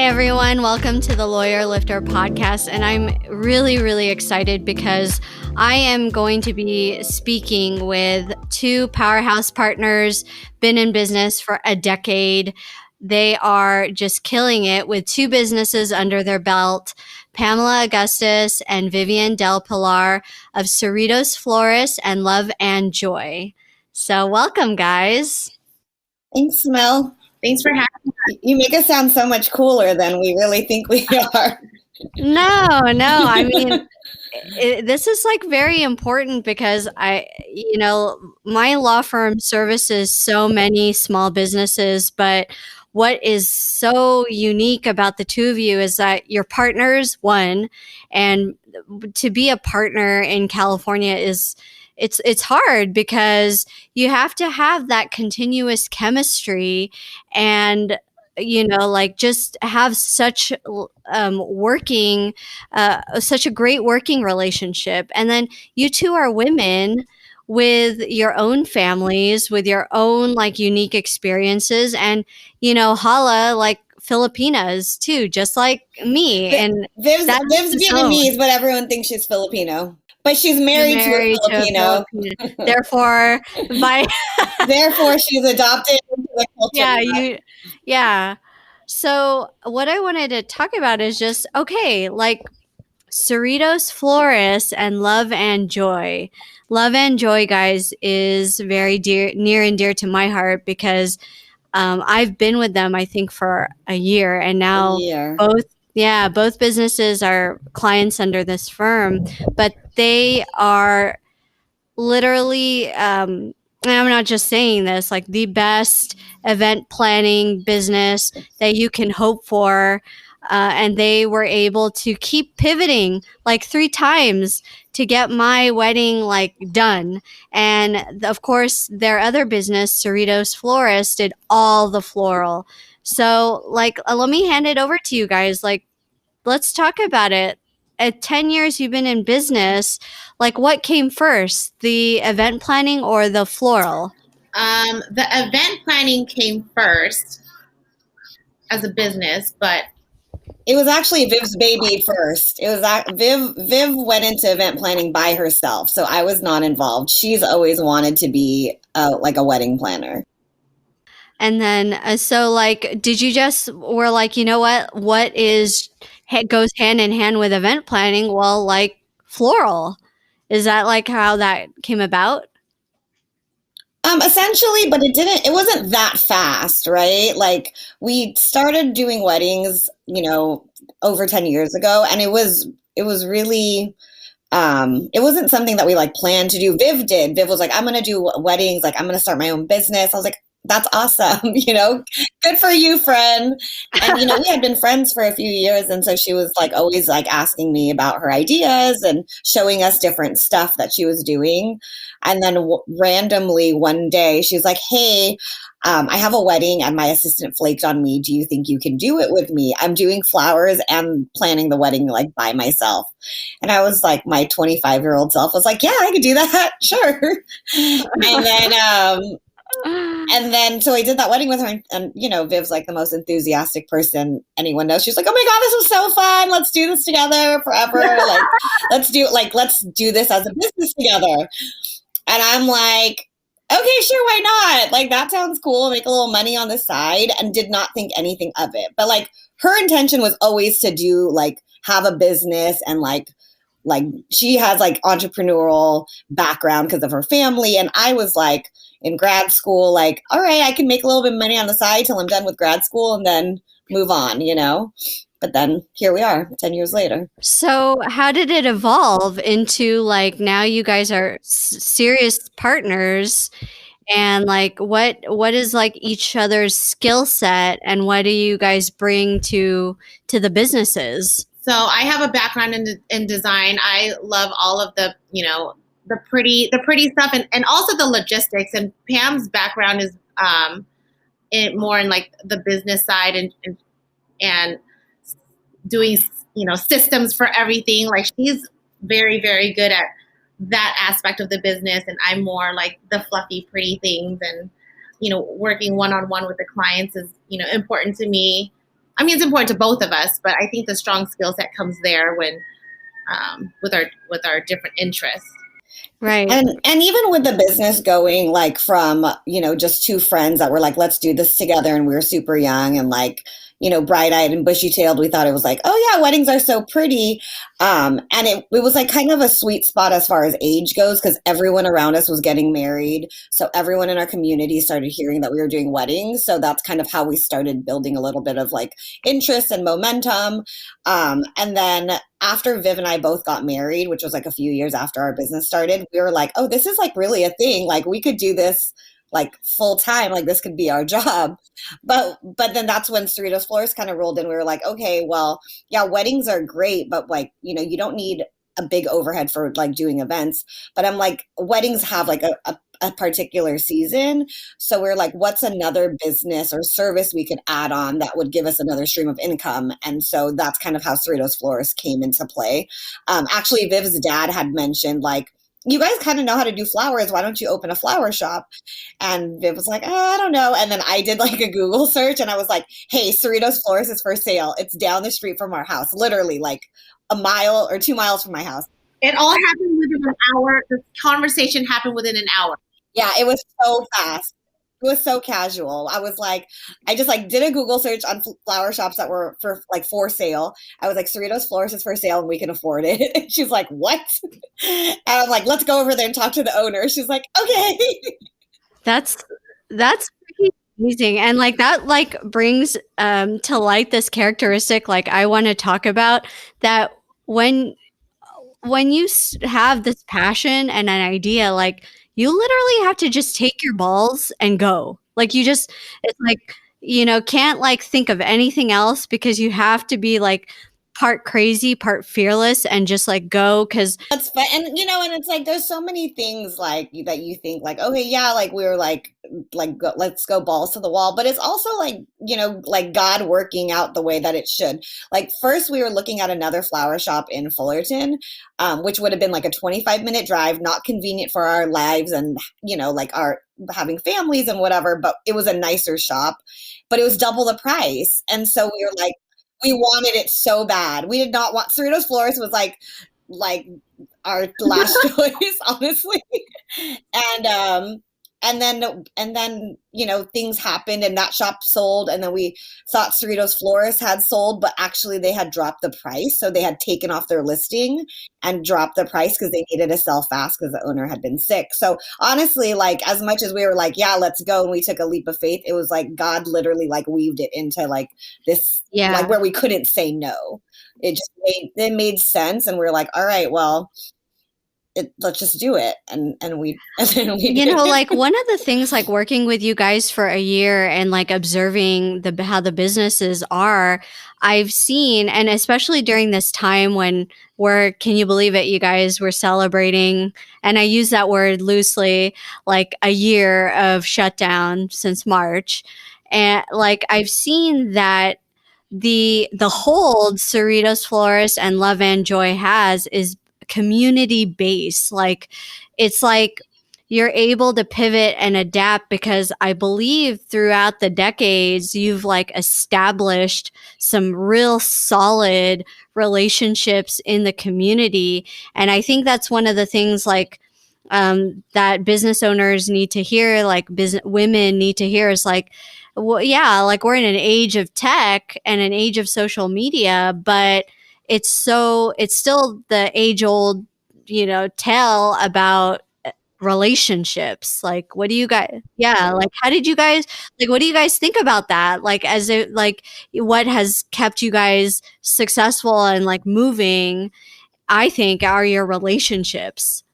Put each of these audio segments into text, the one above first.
everyone. Welcome to the Lawyerlifter podcast. And I'm really, really excited because I am going to be speaking with two powerhouse partners, been in business for a decade. They are just killing it with two businesses under their belt, Pamela Augustus and Vivian Del Pilar of Cerritos Florists and Love and Joy. So welcome, guys. Thanks, Mel. Thanks for having us. You make us sound so much cooler than we really think we are. No. I mean, this is like very important because my law firm services so many small businesses, but what is so unique about the two of you is that you're partners, one, and to be a partner in California is it's hard because you have to have that continuous chemistry and just have such such a great working relationship. And then you two are women with your own families, with your own like unique experiences, and Hala like Filipinas too, just like me. And Viv's Vietnamese, but everyone thinks she's Filipino. But she's married to a Filipino. Therefore, therefore, she's adopted into the culture. Yeah. So what I wanted to talk about is just, okay, like Cerritos Florists and Love and Joy. Love and Joy, guys, is very near and dear to my heart because I've been with them, I think, for a year. And now both businesses are clients under this firm, but they are literally, and I'm not just saying this, like the best event planning business that you can hope for. And they were able to keep pivoting like 3 times to get my wedding like done. And of course, their other business, Cerritos Florist, did all the floral. So like, let me hand it over to you guys. Like, let's talk about it. At 10 years you've been in business, like what came first, the event planning or the floral? The event planning came first as a business, but it was actually Viv's baby first. It was Viv went into event planning by herself, so I was not involved. She's always wanted to be like a wedding planner. And then, so like, did you just were like, you know what goes hand in hand with event planning? Well, like floral. Is that like how that came about? Essentially, but it wasn't that fast, right? Like we started doing weddings, over 10 years ago. And it was really, it wasn't something that we like planned to do. Viv did. Viv was like, I'm going to do weddings. Like I'm going to start my own business. I was like, that's awesome. Good for you, friend. And, we had been friends for a few years. And so she was like always like asking me about her ideas and showing us different stuff that she was doing. And then randomly one day she was like, hey, I have a wedding and my assistant flaked on me. Do you think you can do it with me? I'm doing flowers and planning the wedding like by myself. And I was like, my 25-year-old self was like, yeah, I could do that. Sure. And then so I did that wedding with her and Viv's like the most enthusiastic person anyone knows. She's like, oh my God, this was so fun. Let's do this together forever. Like, let's do this as a business together. And I'm like, okay, sure, why not? Like, that sounds cool. Make a little money on the side, and did not think anything of it. But like her intention was always to do like have a business and like she has like entrepreneurial background because of her family. And I was like in grad school, like, all right, I can make a little bit of money on the side till I'm done with grad school and then move on, But then here we are 10 years later. So how did it evolve into like now you guys are serious partners, and like what is like each other's skill set and what do you guys bring to the businesses? So I have a background in design. I love all of the, the pretty stuff and also the logistics. And Pam's background is more in like the business side and doing, systems for everything. Like she's very, very good at that aspect of the business. And I'm more like the fluffy, pretty things. And, working one-on-one with the clients is, important to me. I mean, it's important to both of us, but I think the strong skill set comes there when with our different interests. Right. And even with the business going like from, just two friends that were like, let's do this together, and we were super young and like, bright-eyed and bushy-tailed, we thought it was like, oh yeah, weddings are so pretty. And it was like kind of a sweet spot as far as age goes, because everyone around us was getting married. So everyone in our community started hearing that we were doing weddings. So that's kind of how we started building a little bit of like interest and momentum. And then after Viv and I both got married, which was like a few years after our business started, we were like, oh, this is like really a thing. Like we could do this like full time, like this could be our job. But then that's when Cerritos Flores kind of rolled in. We were like, okay, well, yeah, weddings are great, but like, you don't need a big overhead for like doing events. But I'm like, weddings have like a particular season. So we're like, what's another business or service we could add on that would give us another stream of income? And so that's kind of how Cerritos Flores came into play. Actually, Viv's dad had mentioned like, you guys kind of know how to do flowers. Why don't you open a flower shop? And Viv was like, I don't know. And then I did like a Google search and I was like, hey, Cerritos Flores is for sale. It's down the street from our house, literally like a mile or 2 miles from my house. It all happened within an hour. The conversation happened within an hour. Yeah, it was so fast. It was so casual. I was like, I just like did a Google search on flower shops that were for sale. I was like, Cerritos Flores is for sale and we can afford it. And she's like, what? And I'm like, let's go over there and talk to the owner. She's like, okay. That's pretty amazing. And like that like brings to light this characteristic like I want to talk about, that when you have this passion and an idea, like you literally have to just take your balls and go. Like you just, it's like, can't like think of anything else, because you have to be like part crazy, part fearless, and just like go. Cause that's fun. And and it's like there's so many things like that you think like, okay, yeah, like we were like let's go balls to the wall. But it's also like, like God working out the way that it should. Like first we were looking at another flower shop in Fullerton, which would have been like a 25-minute drive, not convenient for our lives and, like our having families and whatever, but it was a nicer shop, but it was double the price. And so we were like, we wanted it so bad. We did not want Cerritos Flores was like our last choice, honestly. And then things happened and that shop sold, and then we thought Cerritos Flores had sold, but actually they had dropped the price. So they had taken off their listing and dropped the price because they needed to sell fast because the owner had been sick. So honestly, like as much as we were like, yeah, let's go, and we took a leap of faith, it was like God literally like weaved it into like this, like where we couldn't say no. It just made sense, and we were like, all right, well, let's just do it. And we like one of the things like working with you guys for a year and like observing how the businesses are, I've seen, and especially during this time when can you believe it, you guys were celebrating, and I use that word loosely, like a year of shutdown since March. And like I've seen that the hold Cerritos Flores and Love and Joy has is community based. Like it's like you're able to pivot and adapt, because I believe throughout the decades you've like established some real solid relationships in the community. And I think that's one of the things like that business owners need to hear, like business women need to hear, is like, well, yeah, like we're in an age of tech and an age of social media, but it's still the age old, tale about relationships. Like, what do you guys, like, how did you guys, like, what do you guys think about that? Like, as it, like, what has kept you guys successful and like moving, I think, are your relationships.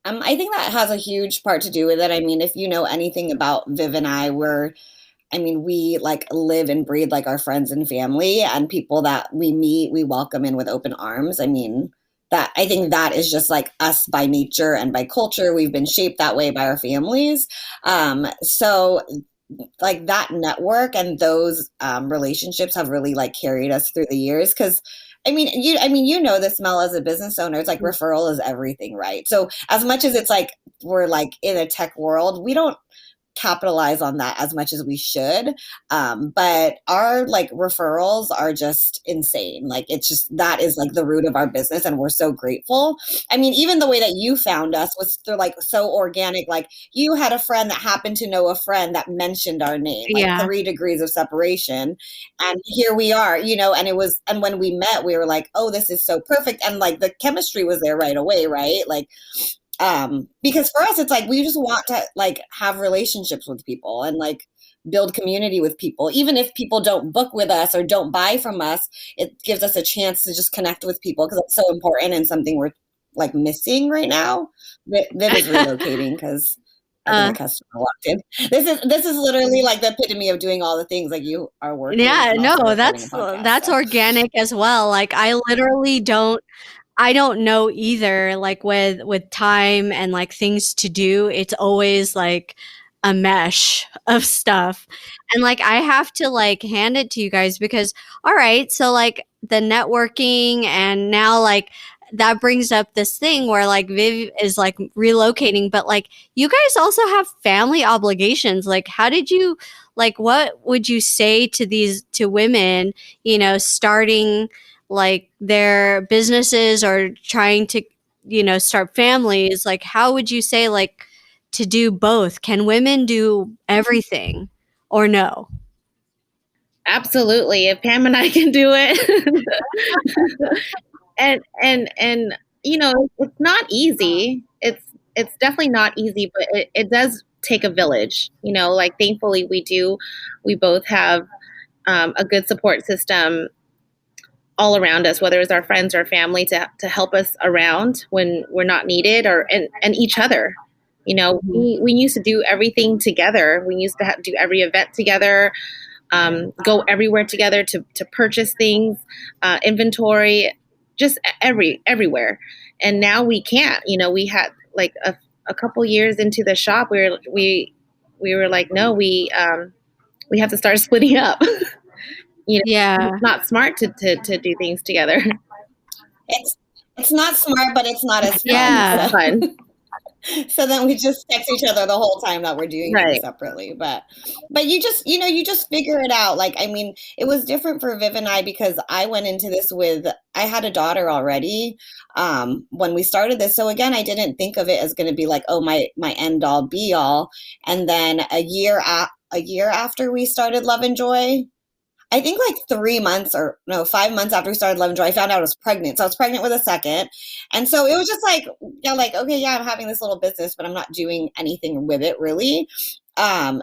I think that has a huge part to do with it. I mean, if you know anything about Viv and I, we like live and breathe like our friends and family, and people that we meet, we welcome in with open arms. I think that is just like us by nature and by culture. We've been shaped that way by our families. So like that network and those relationships have really like carried us through the years. Cause you know this, Mel, as a business owner, it's like referral is everything, right? So as much as it's like we're like in a tech world, we don't capitalize on that as much as we should. But our like referrals are just insane. Like it's just that is like the root of our business, and we're so grateful. I mean, even the way that you found us was through, like, so organic. Like you had a friend that happened to know a friend that mentioned our name, like Yeah. 3 degrees of separation. And here we are, you know, and when we met, we were like, oh, this is so perfect. And like the chemistry was there right away, right? Like, because for us, it's like we just want to like have relationships with people and like build community with people. Even if people don't book with us or don't buy from us, it gives us a chance to just connect with people because it's so important and something we're like missing right now. Viv is relocating because I think a customer walked in. This is literally like the epitome of doing all the things. Like you are working Yeah, and also no, recording a podcast. that's So. organic as well. Like I literally I don't know either, like with time and like things to do, it's always like a mesh of stuff. And like I have to like hand it to you guys because all right, so like the networking and now like that brings up this thing where like Viv is like relocating, but like you guys also have family obligations. Like how did you like what would you say to to women, you know, starting like their businesses or trying to, you know, start families? Like how would you say like to do both? Can women do everything or no? Absolutely. If Pam and I can do it. And you know, it's not easy. It's definitely not easy, but it does take a village. You know, like thankfully we both have a good support system all around us, whether it's our friends or family, to help us around when we're not needed, or and each other. You know, we used to do everything together. We used to do every event together, go everywhere together to purchase things, inventory, just everywhere. And now we can't. You know, we had like a couple years into the shop, we were like, no, we have to start splitting up. You know, Yeah. it's not smart to do things together. It's not smart, but it's not as fun. Yeah. Fun. So then we just text each other the whole time that we're doing Right. things separately. But you just, you know, you just figure it out. Like, I mean, it was different for Viv and I because I went into this I had a daughter already when we started this. So again, I didn't think of it as going to be like, oh, my end all be all. And then a year after we started Love and Joy, I think like 3 months or no, 5 months after we started Love and Joy, I found out I was pregnant. So I was pregnant with a second. And so it was just like, yeah, like, okay, yeah, I'm having this little business, but I'm not doing anything with it really.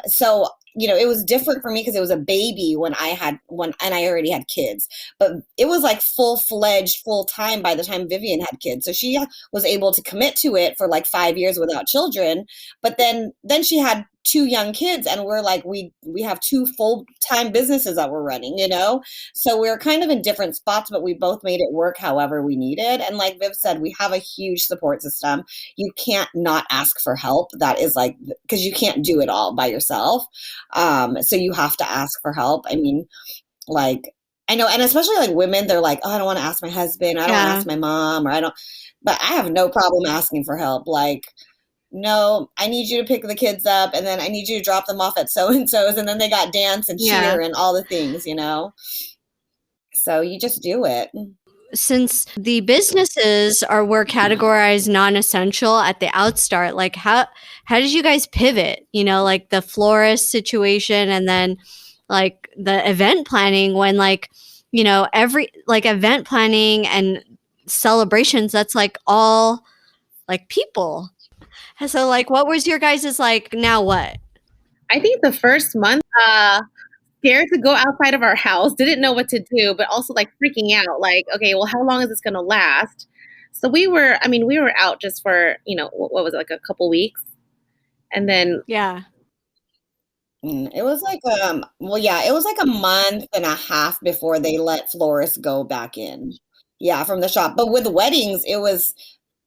So, you know, it was different for me because it was a baby and I already had kids, but it was like full-fledged, full time by the time Vivian had kids. So she was able to commit to it for like 5 years without children. But then she had 2 young kids, and we're like, we have 2 full-time businesses that we're running, you know? So we're kind of in different spots, but we both made it work however we needed. And like Viv said, we have a huge support system. You can't not ask for help. That is like, because you can't do it all by yourself. So you have to ask for help. I mean, like, I know, and especially like women, they're like, oh, I don't want to ask my husband, I don't want to ask my mom, but I have no problem asking for help. Like, no, I need you to pick the kids up, and then I need you to drop them off at so-and-so's, and then they got dance and cheer and all the things, you know? So you just do it. Since the businesses were categorized non-essential at the outstart, like how did you guys pivot? You know, like the florist situation and then like the event planning when like, you know, every like event planning and celebrations, that's like all like people. So like what was your guys' like now what? I think the first month, scared to go outside of our house, didn't know what to do, but also like freaking out, like, okay, well, how long is this going to last? So we were out just for, you know, what was it, like a couple weeks. And then, Yeah. It was like, well, yeah, it was like a month and a half before they let florists go back in. Yeah, from the shop. But with weddings, it was,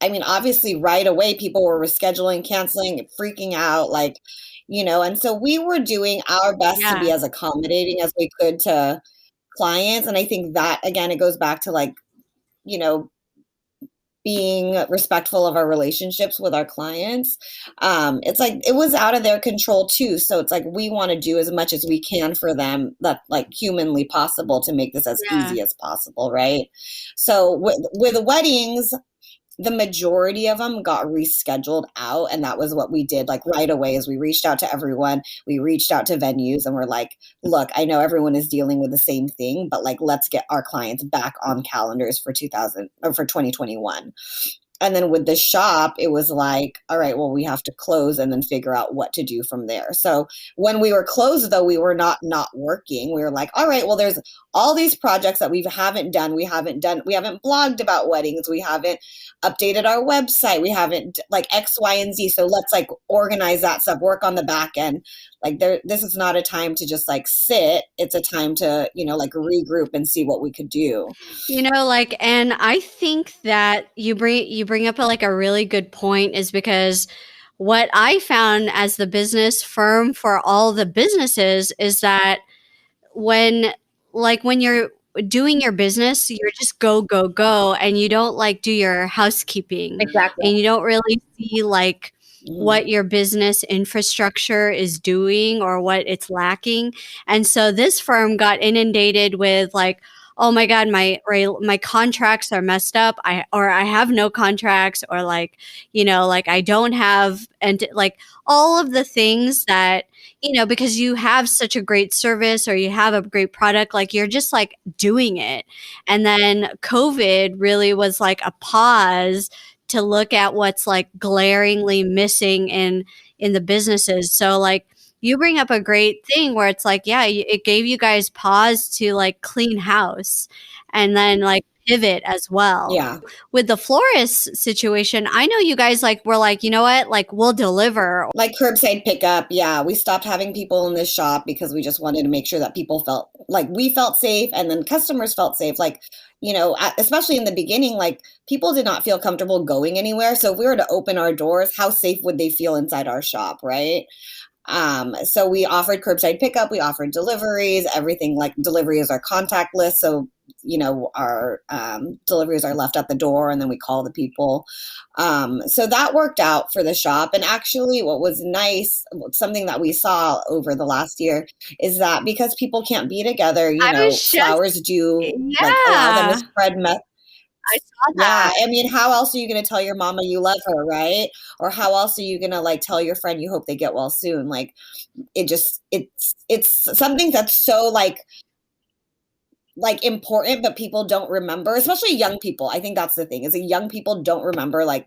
I mean, obviously right away, people were rescheduling, canceling, freaking out, like, you know, and so we were doing our best to be as accommodating as we could to clients. And I think that, again, it goes back to like, you know, being respectful of our relationships with our clients. It's like it was out of their control too. So it's like we want to do as much as we can for them that like humanly possible to make this as Yeah. easy as possible, right? So with weddings, the majority of them got rescheduled out, and that was what we did like right away. Is we reached out to everyone, we reached out to venues, and we're like, look, I know everyone is dealing with the same thing, but like let's get our clients back on calendars for 2000 or for 2021. And then with the shop, it was like, all right, well, we have to close and then figure out what to do from there. So when we were closed, though, we were not working. We were like, all right, well, there's all these projects that we haven't done. We haven't blogged about weddings. We haven't updated our website. We haven't like X, Y, and Z. So let's like organize that stuff, work on the back end. Like this is not a time to just like sit. It's a time to, like regroup and see what we could do. Like, and I think that you bring up like a really good point, is because what I found as the business firm for all the businesses is that when you're doing your business, you're just go, go, go, and you don't like do your housekeeping. Exactly. And you don't really see like Mhm. what your business infrastructure is doing or what it's lacking. And so this firm got inundated with like, oh my God, my contracts are messed up. I have no contracts, or like, like I don't have, and like all of the things that, because you have such a great service or you have a great product, like you're just like doing it. And then COVID really was like a pause to look at what's like glaringly missing in the businesses. So like you bring up a great thing where it's like, yeah, it gave you guys pause to like clean house and then like pivot as well. Yeah. With the florist situation, I know you guys like were like, you know what, like we'll deliver. Like curbside pickup. Yeah. We stopped having people in the shop because we just wanted to make sure that people felt like we felt safe and then customers felt safe. Like, especially in the beginning, like people did not feel comfortable going anywhere. So if we were to open our doors, how safe would they feel inside our shop, right? So we offered curbside pickup, we offered deliveries, everything. Like delivery is our contactless. So, our deliveries are left at the door and then we call the people. So that worked out for the shop. And actually what was nice, something that we saw over the last year is that because people can't be together, I was just, flowers do like allow them yeah, to spread I saw yeah, that. I mean, how else are you gonna tell your mama you love her, right? Or how else are you gonna like tell your friend you hope they get well soon? Like it's something that's so like important, but people don't remember, especially young people. I think that's the thing, is that young people don't remember like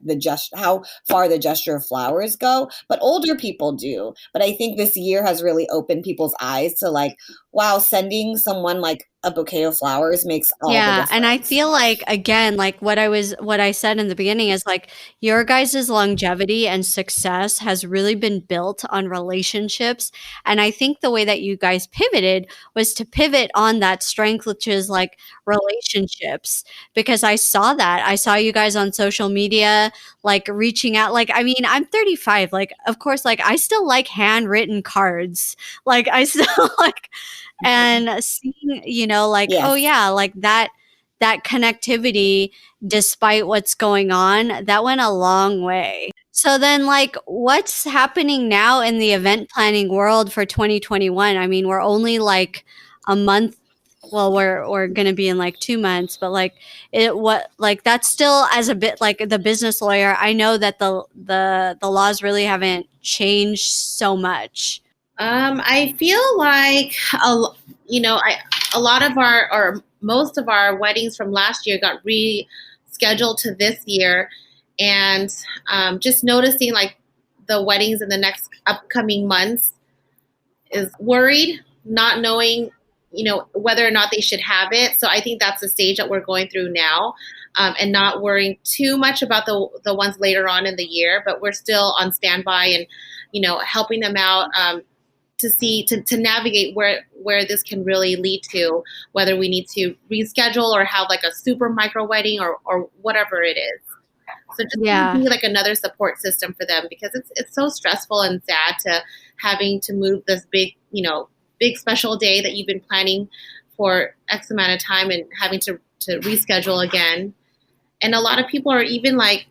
how far the gesture of flowers go, but older people do. But I think this year has really opened people's eyes to like, wow, sending someone like a bouquet of flowers makes all the Yeah, and I difference. feel like again, like what I said in the beginning is like your guys' longevity and success has really been built on relationships. And I think the way that you guys pivoted was to pivot on that strength, which is like relationships. Because I saw that. I saw you guys on social media, like reaching out. Like, I mean, I'm 35. Like, of course, like I still like handwritten cards. Like I still like, and seeing, like, oh Yes. yeah, like that connectivity despite what's going on, that went a long way. So then like what's happening now in the event planning world for 2021? I mean, we're only like a month, well, we're going to be in like 2 months, but like that's still, as a bit like the business lawyer, I know that the laws really haven't changed so much. I feel like a lot of our, or most of our weddings from last year got rescheduled to this year, and just noticing like the weddings in the next upcoming months is worried, not knowing whether or not they should have it. So I think that's the stage that we're going through now, and not worrying too much about the ones later on in the year, but we're still on standby and helping them out. To navigate where this can really lead to, whether we need to reschedule or have like a super micro wedding or whatever it is. So just Yeah. be like another support system for them, because it's so stressful and sad to having to move this big special day that you've been planning for X amount of time and having to reschedule again. And a lot of people are even like,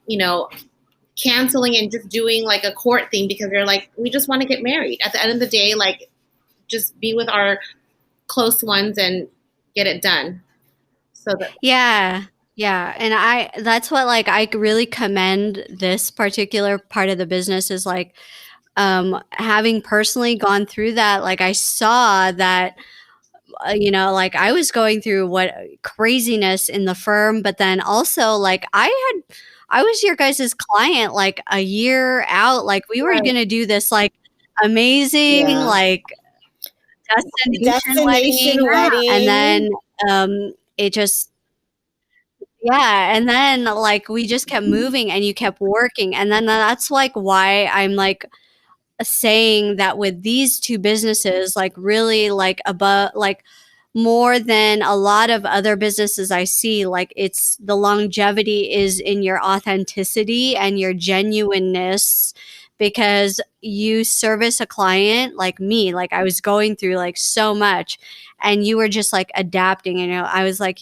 canceling and just doing like a court thing because they're like, we just want to get married. At the end of the day, like, just be with our close ones and get it done. So that Yeah. Yeah. And that's what, like, I really commend this particular part of the business is like, having personally gone through that, like I saw that, like I was going through what craziness in the firm, but then also like I was your guys' client like a year out. Like we were right, gonna do this like amazing Yeah. like destination wedding, Destination and then wedding. it just yeah, and then like we just kept moving and you kept working, and then that's like why I'm like saying that with these two businesses, like really like above, like more than a lot of other businesses I see, like it's the longevity is in your authenticity and your genuineness because you service a client like me, like I was going through like so much and you were just like adapting. I was like,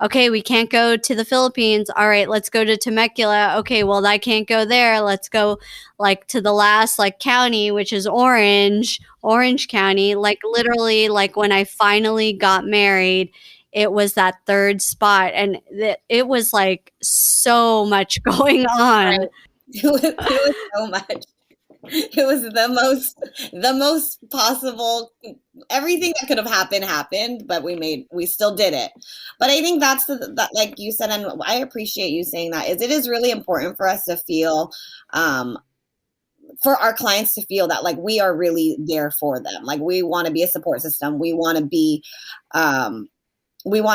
okay, we can't go to the Philippines. All right, let's go to Temecula. Okay, well, I can't go there. Let's go like to the last like county, which is Orange County. Like literally, like when I finally got married, it was that third spot, and it was like so much going on. right. It was so much. It was the most possible. Everything that could have happened, but we still did it. But I think that, like you said, and I appreciate you saying that, is it is really important for us to feel, for our clients to feel that like we are really there for them. Like we want to be a support system. We want to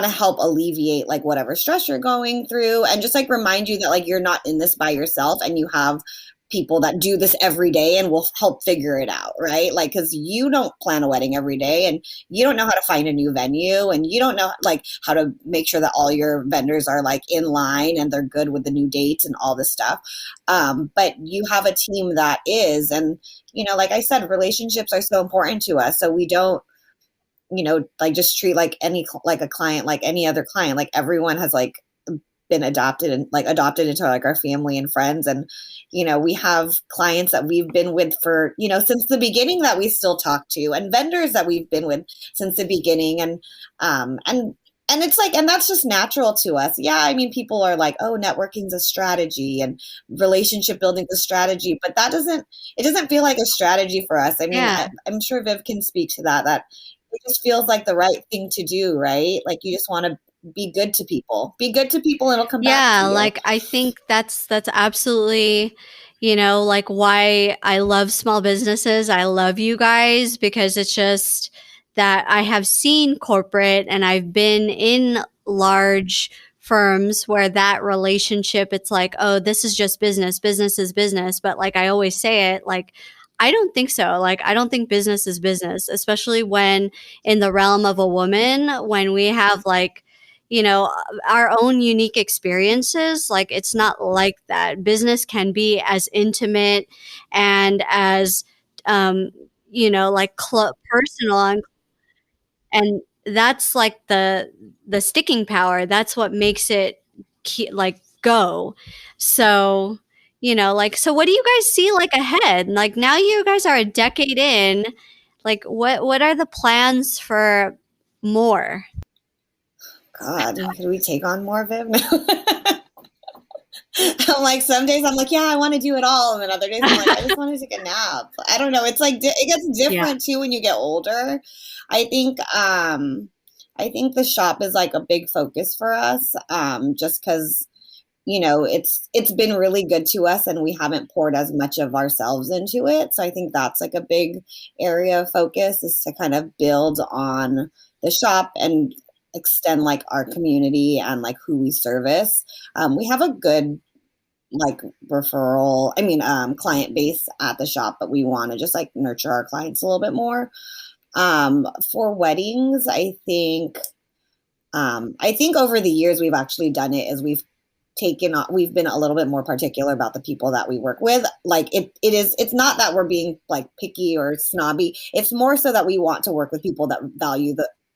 help alleviate like whatever stress you're going through, and just like remind you that like you're not in this by yourself, and you have people that do this every day and will help figure it out, right? Like, because you don't plan a wedding every day, and you don't know how to find a new venue, and you don't know like how to make sure that all your vendors are like in line and they're good with the new dates and all this stuff. But you have a team that is, and like I said, relationships are so important to us, so we don't like just treat like like a client like any other client. Like everyone has like been adopted and like adopted into like our family and friends. And we have clients that we've been with for since the beginning that we still talk to, and vendors that we've been with since the beginning. And it's like, and that's just natural to us. Yeah, I mean, people are like, oh, networking's a strategy and relationship building's a strategy, but it doesn't feel like a strategy for us. I mean, Yeah. I'm sure Viv can speak to that it just feels like the right thing to do, right? Like you just want to be good to people. Be good to people and it'll come back to Yeah, you. like I think that's absolutely, like why I love small businesses. I love you guys because it's just that I have seen corporate and I've been in large firms where that relationship it's like, "Oh, this is just business. Business is business." But like I always say it, like I don't think so. Like I don't think business is business, especially when in the realm of a woman when we have like you know our own unique experiences. Like it's not like that. Business can be as intimate and as um like personal, and that's like the sticking power. That's what makes it like go. So like, so what do you guys see like ahead? Like now you guys are a decade in, like what are the plans for more? God, could we take on more, Viv? I'm like, some days I'm like, yeah, I want to do it all. And then other days I'm like, I just want to take a nap. I don't know. It's like, it gets Yeah. different too when you get older. I think, I think the shop is like a big focus for us. Just because, it's been really good to us and we haven't poured as much of ourselves into it. So I think that's like a big area of focus, is to kind of build on the shop and extend like our community and like who we service. We have a good like client base at the shop, but we want to just like nurture our clients a little bit more. For weddings, I think over the years we've actually done it, is we've been a little bit more particular about the people that we work with. Like it's not that we're being like picky or snobby. It's more so that we want to work with people that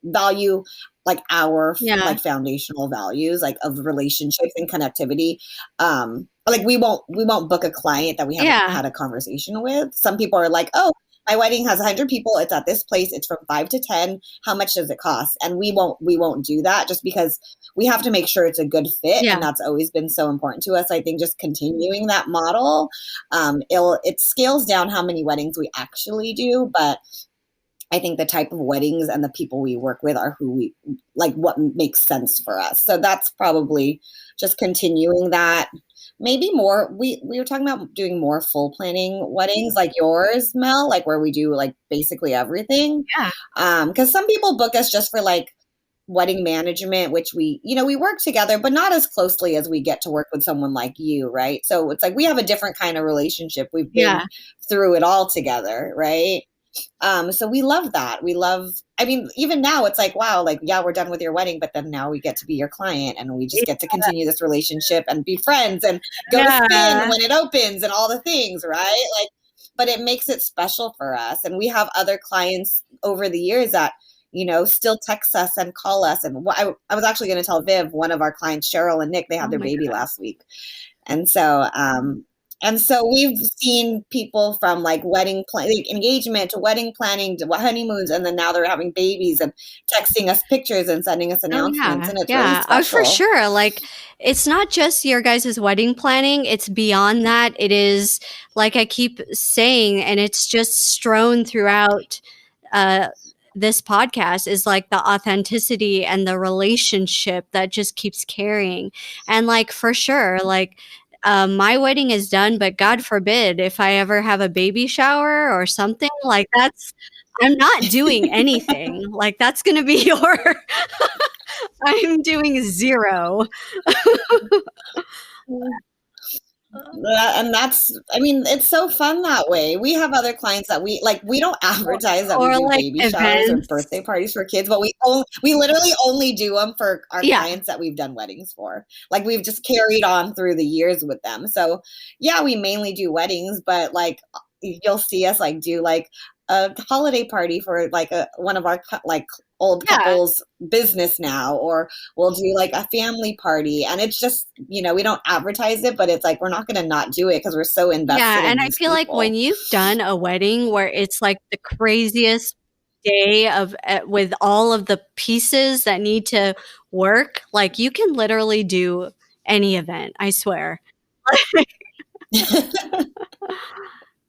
value like our Yeah. like foundational values, like of relationships and connectivity. Like we won't book a client that we haven't Yeah. had a conversation with. Some people are like, oh, my wedding has 100 people. It's at this place. It's from 5 to 10. How much does it cost? And we won't do that, just because we have to make sure it's a good fit. Yeah. And that's always been so important to us. I think just continuing that model, it scales down how many weddings we actually do, but I think the type of weddings and the people we work with are who we like, what makes sense for us. So that's probably just continuing that. Maybe more. We were talking about doing more full planning weddings like yours, Mel, like where we do like basically everything. Yeah. Because some people book us just for like wedding management, which we work together, but not as closely as we get to work with someone like you, right? So it's like we have a different kind of relationship. We've been through it all together, right? So we love that. I mean, even now it's like, wow, like, yeah, we're done with your wedding, but then now we get to be your client and we just get to continue this relationship and be friends and go to spin when it opens and all the things, right? Like, but it makes it special for us. And we have other clients over the years that, still text us and call us. And I was actually going to tell Viv, one of our clients, Cheryl and Nick, they had their baby last week. And so we've seen people from like engagement to wedding planning to honeymoons, and then now they're having babies and texting us pictures and sending us announcements, and it's really special. For sure. Like, it's not just your guys' wedding planning; it's beyond that. It is, like I keep saying, and it's just strewn throughout this podcast, is like the authenticity and the relationship that just keeps carrying. And like, for sure, like. My wedding is done, but God forbid if I ever have a baby shower or something like I'm not doing anything. Like, that's going to be I'm doing zero. And I mean, it's so fun that way. We have other clients that we don't advertise that we do like baby showers or birthday parties for kids, but we literally only do them for our clients that we've done weddings for. Like, we've just carried on through the years with them. So yeah, we mainly do weddings, but like you'll see us like do like a holiday party for like one of our like old couples business now, or we'll do like a family party, and it's just, we don't advertise it, but it's like we're not going to not do it because we're so invested in I feel like when you've done a wedding where it's like the craziest day of with all of the pieces that need to work, like you can literally do any event, I swear.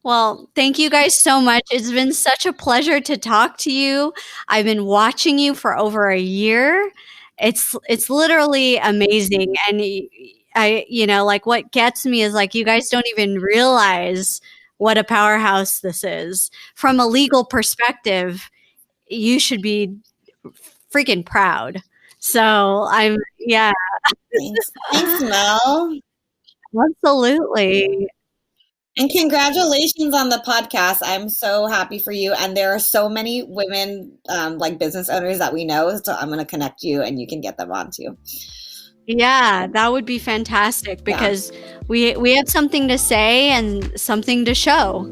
Well, thank you guys so much. It's been such a pleasure to talk to you. I've been watching you for over a year. It's literally amazing. And I, like what gets me is like you guys don't even realize what a powerhouse this is. From a legal perspective, you should be freaking proud. So Thanks, Mel. Absolutely. And congratulations on the podcast. I'm so happy for you. And there are so many women, like business owners that we know. So I'm going to connect you and you can get them on too. Yeah, that would be fantastic because we have something to say and something to show.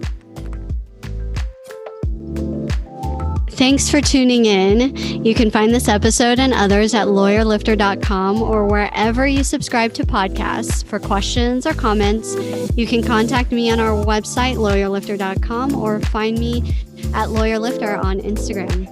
Thanks for tuning in. You can find this episode and others at lawyerlifter.com or wherever you subscribe to podcasts. For questions or comments, you can contact me on our website, lawyerlifter.com, or find me at lawyerlifter on Instagram.